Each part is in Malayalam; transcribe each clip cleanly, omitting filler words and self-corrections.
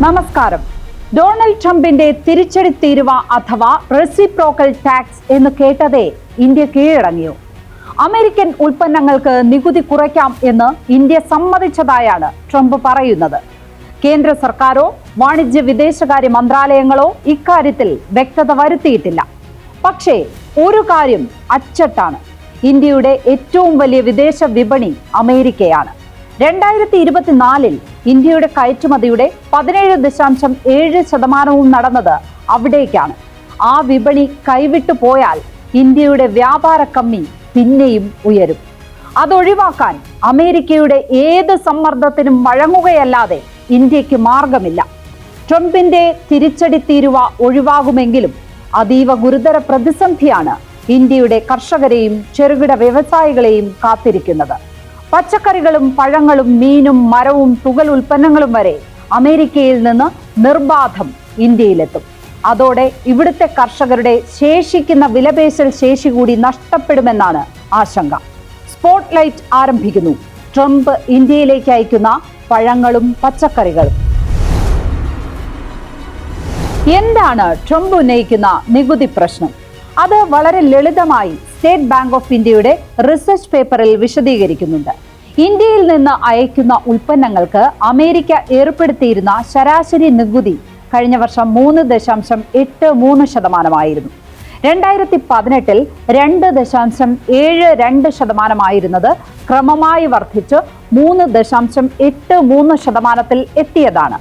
നമസ്കാരം. ഡൊണാൾഡ് ട്രംപിന്റെ തിരിച്ചടി തീരുവ അഥവാ റെസിപ്രോക്കൽ ടാക്സ് എന്ന് കേട്ടതേ ഇന്ത്യ കീഴടങ്ങിയോ? അമേരിക്കൻ ഉൽപ്പന്നങ്ങൾക്ക് നികുതി കുറയ്ക്കാം എന്ന് ഇന്ത്യ സമ്മതിച്ചതായാണ് ട്രംപ് പറയുന്നത്. കേന്ദ്ര സർക്കാരോ വാണിജ്യ വിദേശകാര്യ മന്ത്രാലയങ്ങളോ ഇക്കാര്യത്തിൽ വ്യക്തത വരുത്തിയിട്ടില്ല. പക്ഷേ ഒരു കാര്യം അച്ചട്ടാണ്: ഇന്ത്യയുടെ ഏറ്റവും വലിയ വിദേശ വിപണി അമേരിക്കയാണ്. 2024 ഇന്ത്യയുടെ കയറ്റുമതിയുടെ 17.7% നടന്നത് അവിടേക്കാണ്. ആ വിപണി കൈവിട്ടു പോയാൽ ഇന്ത്യയുടെ വ്യാപാര കമ്മി പിന്നെയും ഉയരും. അതൊഴിവാക്കാൻ അമേരിക്കയുടെ ഏത് സമ്മർദ്ദത്തിനും വഴങ്ങുകയല്ലാതെ ഇന്ത്യക്ക് മാർഗമില്ല. ട്രംപിന്റെ തിരിച്ചടി തീരുവ ഒഴിവാകുമെങ്കിലും അതീവ ഗുരുതര പ്രതിസന്ധിയാണ് ഇന്ത്യയുടെ കർഷകരെയും ചെറുകിട വ്യവസായികളെയും കാത്തിരിക്കുന്നത്. പച്ചക്കറികളും പഴങ്ങളും മീനും മരവും തുകൽ ഉൽപ്പന്നങ്ങളും വരെ അമേരിക്കയിൽ നിന്ന് നിർബാധം ഇന്ത്യയിലെത്തും. അതോടെ ഇവിടുത്തെ കർഷകരുടെ ശേഷിക്കുന്ന വിലപേശൽ ശേഷി കൂടി നഷ്ടപ്പെടുമെന്നാണ് ആശങ്ക. സ്പോട്ട് ലൈറ്റ് ആരംഭിക്കുന്നു. ട്രംപ് ഇന്ത്യയിലേക്ക് അയക്കുന്ന പഴങ്ങളും പച്ചക്കറികളും. എന്താണ് ട്രംപ് ഉന്നയിക്കുന്ന നികുതി പ്രശ്നം? അത് വളരെ ലളിതമായി സ്റ്റേറ്റ് ബാങ്ക് ഓഫ് ഇന്ത്യയുടെ റിസർച്ച് പേപ്പറിൽ വിശദീകരിക്കുന്നുണ്ട്. ഇന്ത്യയിൽ നിന്ന് അയക്കുന്ന ഉൽപ്പന്നങ്ങൾക്ക് അമേരിക്ക ഏർപ്പെടുത്തിയിരുന്ന ശരാശരി നികുതി കഴിഞ്ഞ വർഷം 3.83%. 2018 2.72% ക്രമമായി വർദ്ധിച്ച് 3.83% എത്തിയതാണ്.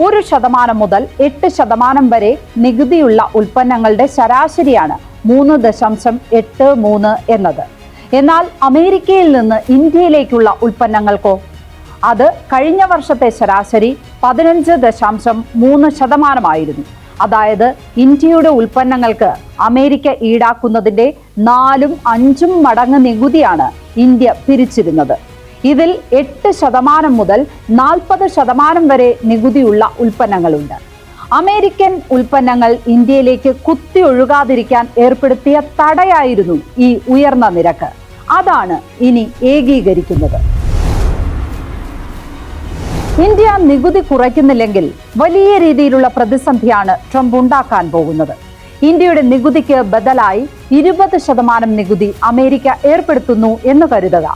1% മുതൽ 8% വരെ നികുതിയുള്ള ഉൽപ്പന്നങ്ങളുടെ ശരാശരിയാണ് 3.83 എന്നത്. എന്നാൽ അമേരിക്കയിൽ നിന്ന് ഇന്ത്യയിലേക്കുള്ള ഉൽപ്പന്നങ്ങൾക്കോ? അത് കഴിഞ്ഞ വർഷത്തെ ശരാശരി 15.3%. അതായത് ഇന്ത്യയുടെ ഉൽപ്പന്നങ്ങൾക്ക് അമേരിക്ക ഈടാക്കുന്നതിൻ്റെ 4-5 മടങ്ങ് നികുതിയാണ് ഇന്ത്യ പിരിച്ചിരുന്നത്. ഇതിൽ 8% മുതൽ 40% വരെ നികുതിയുള്ള ഉൽപ്പന്നങ്ങളുണ്ട്. അമേരിക്കൻ ഉൽപ്പന്നങ്ങൾ ഇന്ത്യയിലേക്ക് കുത്തി ഒഴുകാതിരിക്കാൻ ഏർപ്പെടുത്തിയ തടയായിരുന്നു ഈ ഉയർന്ന നിരക്ക്. അതാണ് ഇനി ഏകീകരിക്കുന്നത്. ഇന്ത്യ നികുതി കുറയ്ക്കുന്നില്ലെങ്കിൽ വലിയ രീതിയിലുള്ള പ്രതിസന്ധിയാണ് ട്രംപ് ഉണ്ടാക്കാൻ പോകുന്നത്. ഇന്ത്യയുടെ നികുതിക്ക് ബദലായി 20% നികുതി അമേരിക്ക ഏർപ്പെടുത്തുന്നു എന്ന് കരുതുക.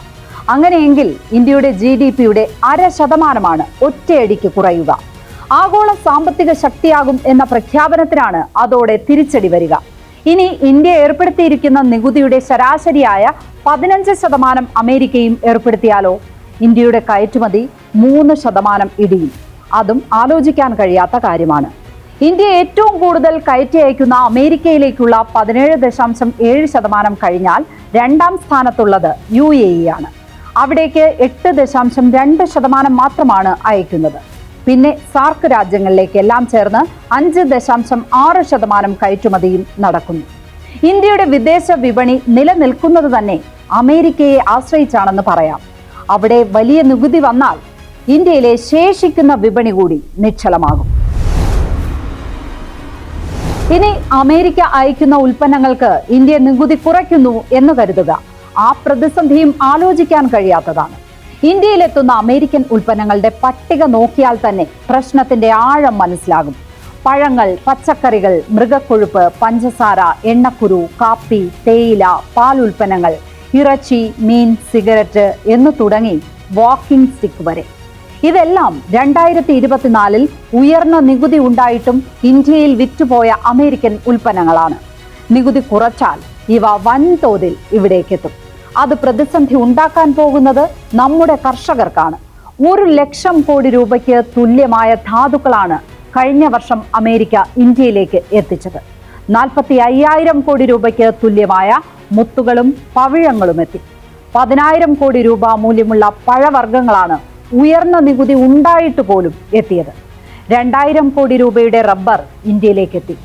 അങ്ങനെയെങ്കിൽ ഇന്ത്യയുടെ GDPയുടെ 0.5% ഒറ്റയടിക്ക് കുറയുക. ആഗോള സാമ്പത്തിക ശക്തിയാകും എന്ന പ്രഖ്യാപനത്തിനാണ് അതോടെ തിരിച്ചടി വരിക. ഇനി ഇന്ത്യ ഏർപ്പെടുത്തിയിരിക്കുന്ന നികുതിയുടെ ശരാശരിയായ 15% അമേരിക്കയും ഏർപ്പെടുത്തിയാലോ? ഇന്ത്യയുടെ കയറ്റുമതി 3% ഇടിയും. അതും ആലോചിക്കാൻ കഴിയാത്ത കാര്യമാണ്. ഇന്ത്യ ഏറ്റവും കൂടുതൽ കയറ്റി അയക്കുന്ന അമേരിക്കയിലേക്കുള്ള 17.7% കഴിഞ്ഞാൽ രണ്ടാം സ്ഥാനത്തുള്ളത് UAE ആണ്. അവിടേക്ക് 8.2% മാത്രമാണ് അയക്കുന്നത്. പിന്നെ സാർക്ക് രാജ്യങ്ങളിലേക്ക് എല്ലാം ചേർന്ന് 5.6% കയറ്റുമതിയും നടക്കുന്നു. ഇന്ത്യയുടെ വിദേശ വിപണി നിലനിൽക്കുന്നത് തന്നെ അമേരിക്കയെ ആശ്രയിച്ചാണെന്ന് പറയാം. അവിടെ വലിയ നികുതി വന്നാൽ ഇന്ത്യയിലെ ശേഷിക്കുന്ന വിപണി കൂടി നിശ്ചലമാകും. ഇനി അമേരിക്ക അയക്കുന്ന ഉൽപ്പന്നങ്ങൾക്ക് ഇന്ത്യ നികുതി കുറയ്ക്കുന്നു എന്ന് കരുതുക. ആ പ്രതിസന്ധിയും ആലോചിക്കാൻ കഴിയാത്തതാണ്. ഇന്ത്യയിലെത്തുന്ന അമേരിക്കൻ ഉൽപ്പന്നങ്ങളുടെ പട്ടിക നോക്കിയാൽ തന്നെ പ്രശ്നത്തിന്റെ ആഴം മനസ്സിലാകും. പഴങ്ങൾ, പച്ചക്കറികൾ, മൃഗക്കൊഴുപ്പ്, പഞ്ചസാര, എണ്ണക്കുരു, കാപ്പി, തേയില, പാൽ ഉൽപ്പന്നങ്ങൾ, ഇറച്ചി, മീൻ, സിഗരറ്റ് എന്ന് തുടങ്ങി വാക്കിംഗ് സ്റ്റിക്ക് വരെ. ഇതെല്ലാം 2024 ഉയർന്ന നികുതി ഉണ്ടായിട്ടും ഇന്ത്യയിൽ വിറ്റുപോയ അമേരിക്കൻ ഉൽപ്പന്നങ്ങളാണ്. നികുതി കുറച്ചാൽ ഇവ വൻതോതിൽ ഇവിടേക്കെത്തും. അത് പ്രതിസന്ധി ഉണ്ടാക്കാൻ പോകുന്നത് നമ്മുടെ കർഷകർക്കാണ്. 1,00,000 കോടി രൂപയ്ക്ക് തുല്യമായ ധാതുക്കളാണ് കഴിഞ്ഞ വർഷം അമേരിക്ക ഇന്ത്യയിലേക്ക് എത്തിച്ചത്. 45,000 കോടി രൂപയ്ക്ക് തുല്യമായ മുത്തുകളും പവിഴങ്ങളും എത്തി. 10,000 കോടി രൂപ മൂല്യമുള്ള പഴവർഗ്ഗങ്ങളാണ് ഉയർന്ന നികുതി ഉണ്ടായിട്ട് പോലും എത്തിയത്. 2,000 കോടി രൂപയുടെ റബ്ബർ ഇന്ത്യയിലേക്ക് എത്തി.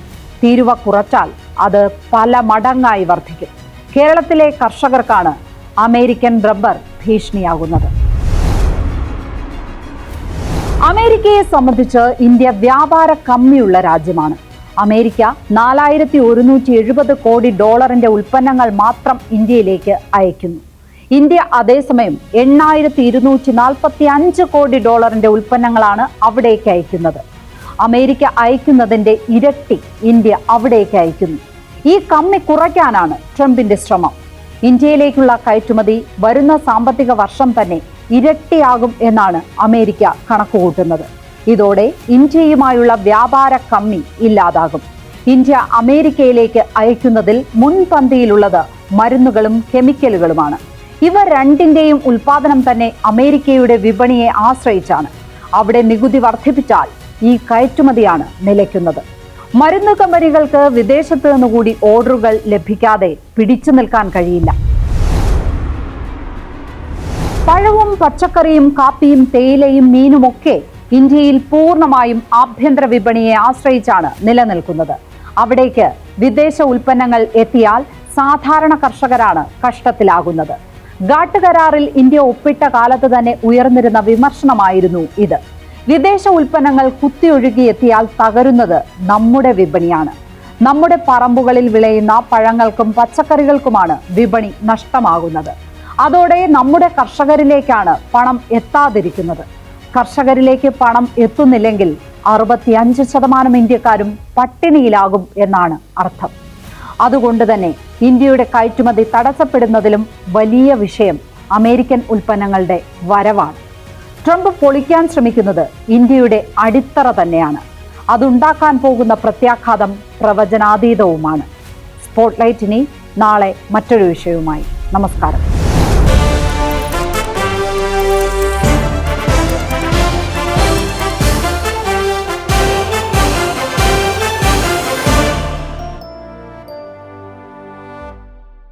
തീരുവ കുറച്ചാൽ അത് പല മടങ്ങായി വർദ്ധിക്കും. കേരളത്തിലെ കർഷകർക്കാണ് അമേരിക്കൻ റബ്ബർ ഭീഷണിയാകുന്നത്. അമേരിക്കയെ സംബന്ധിച്ച് ഇന്ത്യ വ്യാപാര കമ്മിയുള്ള രാജ്യമാണ്. അമേരിക്ക $4,170 കോടി ഉൽപ്പന്നങ്ങൾ മാത്രം ഇന്ത്യയിലേക്ക് അയക്കുന്നു. ഇന്ത്യ അതേസമയം $8,245 കോടി ഉൽപ്പന്നങ്ങളാണ് അവിടേക്ക് അയക്കുന്നത്. അമേരിക്ക അയക്കുന്നതിന്റെ ഇരട്ടി ഇന്ത്യ അവിടേക്ക് അയക്കുന്നു. ഈ കമ്മി കുറയ്ക്കാനാണ് ട്രംപിന്റെ ശ്രമം. ഇന്ത്യയിലേക്കുള്ള കയറ്റുമതി വരുന്ന സാമ്പത്തിക വർഷം തന്നെ ഇരട്ടിയാകും എന്നാണ് അമേരിക്ക കണക്കുകൂട്ടുന്നത്. ഇതോടെ ഇന്ത്യയുമായുള്ള വ്യാപാര കമ്മി ഇല്ലാതാകും. ഇന്ത്യ അമേരിക്കയിലേക്ക് അയക്കുന്നതിൽ മുൻപന്തിയിലുള്ളത് മരുന്നുകളും കെമിക്കലുകളുമാണ്. ഇവ രണ്ടിന്റെയും ഉൽപാദനം തന്നെ അമേരിക്കയുടെ വിപണിയെ ആശ്രയിച്ചാണ്. അവിടെ നികുതി വർദ്ധിപ്പിച്ചാൽ ഈ കയറ്റുമതിയാണ് നിലയ്ക്കുന്നത്. മരുന്ന് കമ്പനികൾക്ക് വിദേശത്ത് നിന്നുകൂടി ഓർഡറുകൾ ലഭിക്കാതെ പിടിച്ചു നിൽക്കാൻ കഴിയില്ല. പഴവും പച്ചക്കറിയും കാപ്പിയും തേയിലയും മീനുമൊക്കെ ഇന്ത്യയിൽ പൂർണ്ണമായും ആഭ്യന്തര വിപണിയെ ആശ്രയിച്ചാണ് നിലനിൽക്കുന്നത്. അവിടേക്ക് വിദേശ ഉൽപ്പന്നങ്ങൾ എത്തിയാൽ സാധാരണ കർഷകരാണ് കഷ്ടത്തിലാകുന്നത്. ഘാട്ട് കരാറിൽ ഇന്ത്യ ഒപ്പിട്ട കാലത്ത് തന്നെ ഉയർന്നിരുന്ന വിമർശനമായിരുന്നു ഇത്. വിദേശ ഉൽപ്പന്നങ്ങൾ കുത്തിയൊഴുകിയെത്തിയാൽ തകരുന്നത് നമ്മുടെ വിപണിയാണ്. നമ്മുടെ പറമ്പുകളിൽ വിളയുന്ന പഴങ്ങൾക്കും പച്ചക്കറികൾക്കുമാണ് വിപണി നഷ്ടമാകുന്നത്. അതോടെ നമ്മുടെ കർഷകരിലേക്കാണ് പണം എത്താതിരിക്കുന്നത്. കർഷകരിലേക്ക് പണം എത്തുന്നില്ലെങ്കിൽ 65% ഇന്ത്യക്കാരും പട്ടിണിയിലാകും എന്നാണ് അർത്ഥം. അതുകൊണ്ട് തന്നെ ഇന്ത്യയുടെ കയറ്റുമതി തടസ്സപ്പെടുന്നതിലും വലിയ വിഷയം അമേരിക്കൻ ഉൽപ്പന്നങ്ങളുടെ വരവാണ്. ട്രംപ് പൊളിക്കാൻ ശ്രമിക്കുന്നത് ഇന്ത്യയുടെ അടിത്തറ തന്നെയാണ്. അതുണ്ടാക്കാൻ പോകുന്ന പ്രത്യാഘാതം പ്രവചനാതീതവുമാണ്. സ്പോട്ട്ലൈറ്റ് ഇനി നാളെ മറ്റൊരു വിഷയവുമായി. നമസ്കാരം.